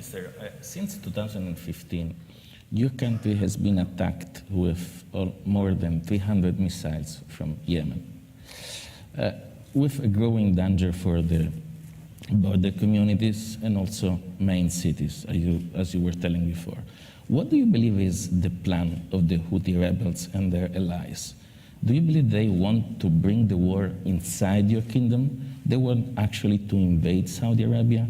Sir, since 2015, your country has been attacked with more than 300 missiles from Yemen, with a growing danger for the border communities and also main cities, as you were telling before. What do you believe is the plan of the Houthi rebels and their allies? Do you believe they want to bring the war inside your kingdom? They want actually to invade Saudi Arabia?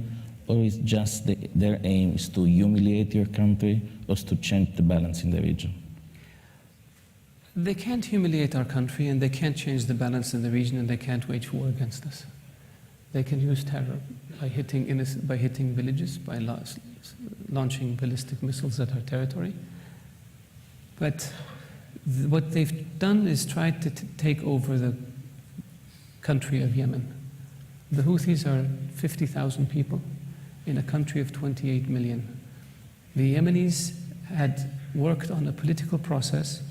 Or is just their aim is to humiliate your country or to change the balance in the region? They can't humiliate our country, and they can't change the balance in the region, and they can't wage war against us. They can use terror by hitting villages, by launching ballistic missiles at our territory. But what they've done is tried to take over the country of Yemen. The Houthis are 50,000 people in a country of 28 million. The Yemenis had worked on a political process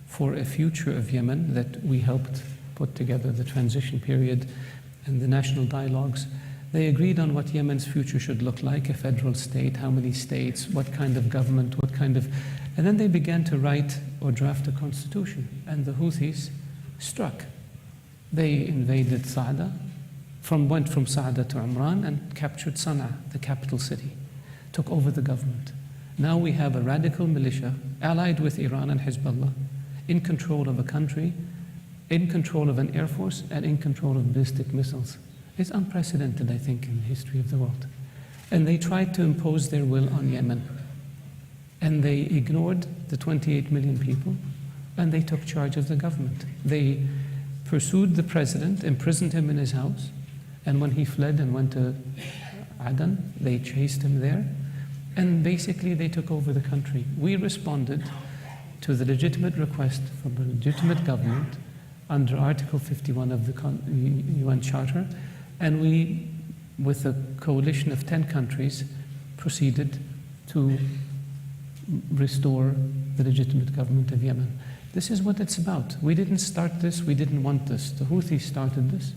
for a future of Yemen that we helped put together, the transition period and the national dialogues. They agreed on what Yemen's future should look like, a federal state, how many states, what kind of government, and then they began to write or draft a constitution, and the Houthis struck. They invaded Sa'da, went from Sa'da to Umran and captured Sana'a, the capital city, took over the government. Now we have a radical militia allied with Iran and Hezbollah, in control of a country, in control of an air force, and in control of ballistic missiles. It's unprecedented, I think, in the history of the world. And they tried to impose their will on Yemen. And they ignored the 28 million people, and they took charge of the government. They pursued the president, imprisoned him in his house, and when he fled and went to Aden, they chased him there, and basically they took over the country. We responded to the legitimate request from the legitimate government under Article 51 of the UN Charter, and we, with a coalition of 10 countries, proceeded to restore the legitimate government of Yemen. This is what it's about. We didn't start this, we didn't want this. The Houthis started this,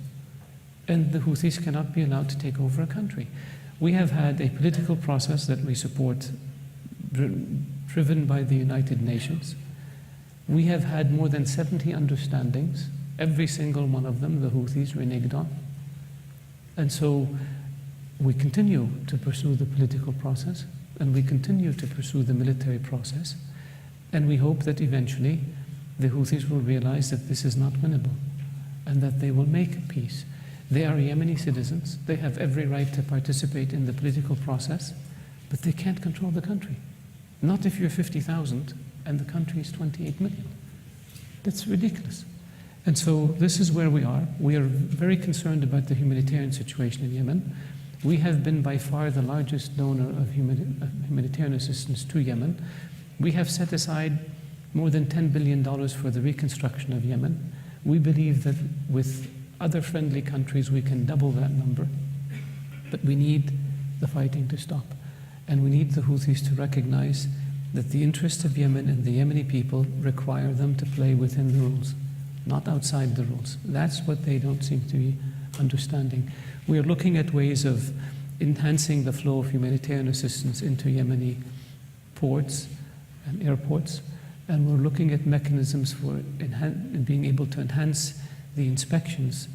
and the Houthis cannot be allowed to take over a country. We have had a political process that we support, driven by the United Nations. We have had more than 70 understandings. Every single one of them, the Houthis reneged on. And so we continue to pursue the political process, and we continue to pursue the military process, and we hope that eventually the Houthis will realize that this is not winnable, and that they will make peace. They are Yemeni citizens. They have every right to participate in the political process, but they can't control the country. Not if you're 50,000 and the country is 28 million. That's ridiculous. And so this is where we are. We are very concerned about the humanitarian situation in Yemen. We have been by far the largest donor of humanitarian assistance to Yemen. We have set aside more than $10 billion for the reconstruction of Yemen. We believe that with other friendly countries we can double that number. But we need the fighting to stop. And we need the Houthis to recognize that the interests of Yemen and the Yemeni people require them to play within the rules, not outside the rules. That's what they don't seem to be understanding. We are looking at ways of enhancing the flow of humanitarian assistance into Yemeni ports and airports, and we're looking at mechanisms for being able to enhance the inspections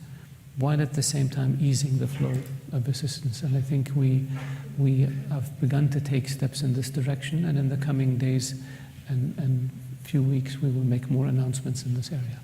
while at the same time easing the flow of assistance. And I think we have begun to take steps in this direction, and in the coming days and few weeks we will make more announcements in this area.